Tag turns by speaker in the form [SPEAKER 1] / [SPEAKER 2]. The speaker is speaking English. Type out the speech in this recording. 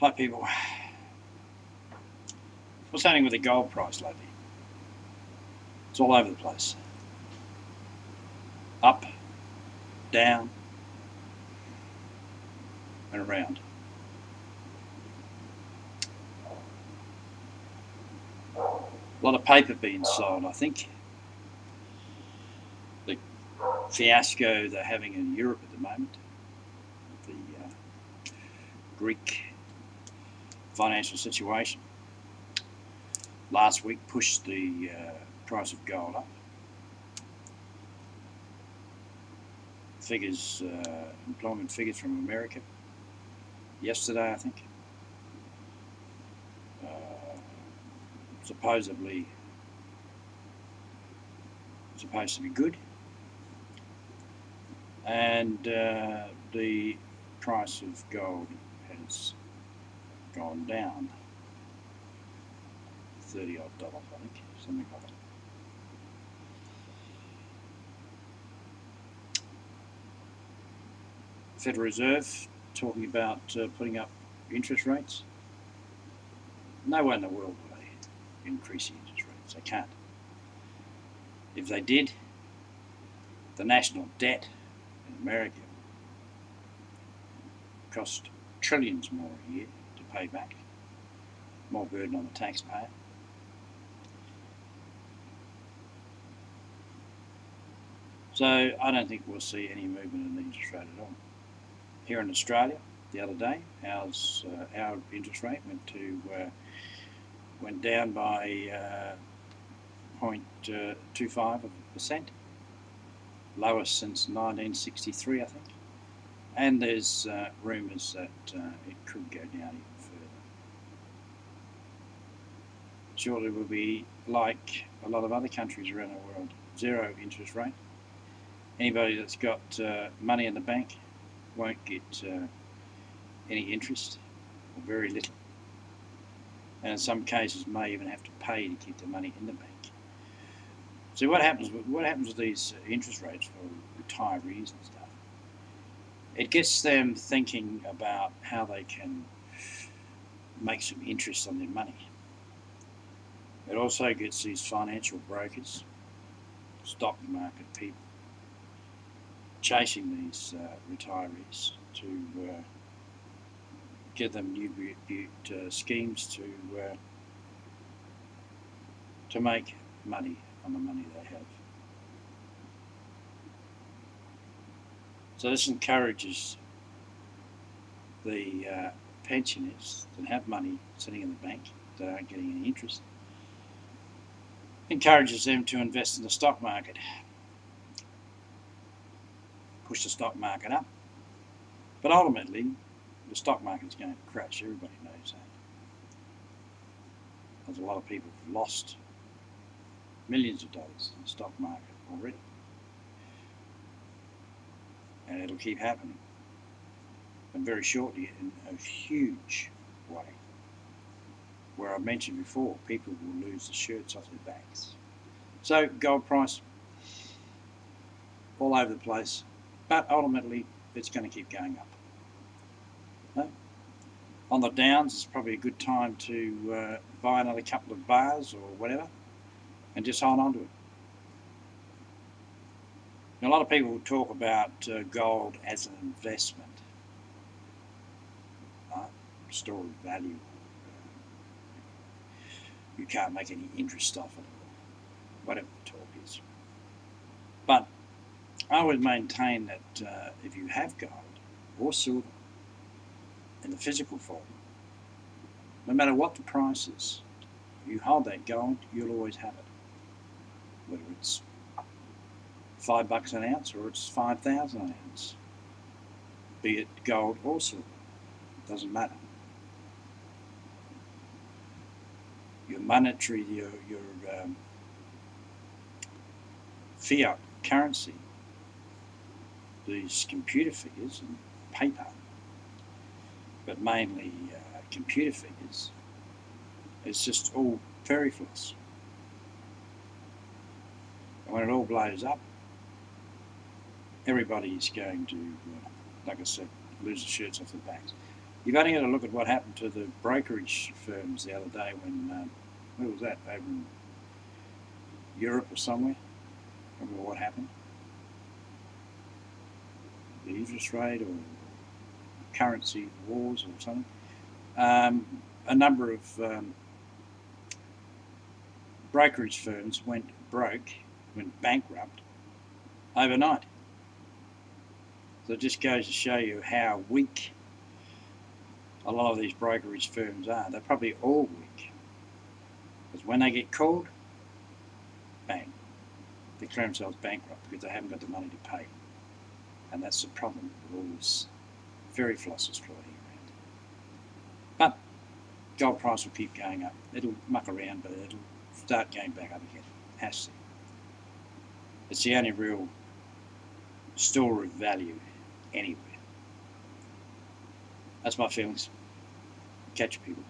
[SPEAKER 1] Hi people. What's happening with the gold price lately? It's all over the place. Up, down, and around. A lot of paper being sold, I think. The fiasco they're having in Europe at the moment, the Greek financial situation, last week pushed the price of gold up. Figures, employment figures from America yesterday, I think, supposedly supposed to be good, and the price of gold has gone down $30 odd, I think, something like that. Federal Reserve talking about putting up interest rates. No way in the world will they increase the interest rates. They can't. If they did, the national debt in America cost trillions more a year to pay back. More burden on the taxpayer. So I don't think we'll see any movement in the interest rate at all. Here in Australia, the other day, our interest rate went down by 0.25%, lowest since 1963, I think. And there's rumours that it could go down even further. Surely we'll be like a lot of other countries around the world, zero interest rate. Anybody that's got money in the bank won't get any interest, or very little, and in some cases may even have to pay to keep the money in the bank. So what happens with these interest rates for retirees and stuff? It gets them thinking about how they can make some interest on their money. It also gets these financial brokers, stock market people, chasing these retirees to give them new schemes to make money on the money they have. So this encourages the pensioners that have money sitting in the bank that aren't getting any interest, encourages them to invest in the stock market, push the stock market up. But ultimately, the stock market's going to crash. Everybody knows that. There's a lot of people who've lost millions of dollars in the stock market already. And it'll keep happening. And very shortly, in a huge way, where I mentioned before, people will lose the shirts off their backs. So gold price, all over the place, but ultimately it's going to keep going up. No? On the downs, it's probably a good time to buy another couple of bars or whatever, and just hold on to it. Now, a lot of people talk about gold as an investment, right? Store of value. You can't make any interest off it, or whatever the talk is. But I would maintain that if you have gold or silver in the physical form, no matter what the price is, if you hold that gold, you'll always have it. Whether it's $5 an ounce or it's 5,000 an ounce, be it gold or silver, it doesn't matter. Your monetary, your fiat currency, these computer figures and paper, but mainly computer figures, it's just all fairy floss. And when it all blows up, everybody is going to, like I said, lose the shirts off their backs. You've only got to look at what happened to the brokerage firms the other day when, where was that, over in Europe or somewhere? Remember what happened? The interest rate or currency wars or something. A number of brokerage firms went bankrupt overnight. So it just goes to show you how weak a lot of these brokerage firms are. They're probably all weak. Because when they get called, bang, they declare themselves bankrupt because they haven't got the money to pay. And that's the problem with all this fairy flossers floating around. But gold price will keep going up. It'll muck around, but it'll start going back up again. It has to. It's the only real store of value anywhere. That's my feelings. Catch you people.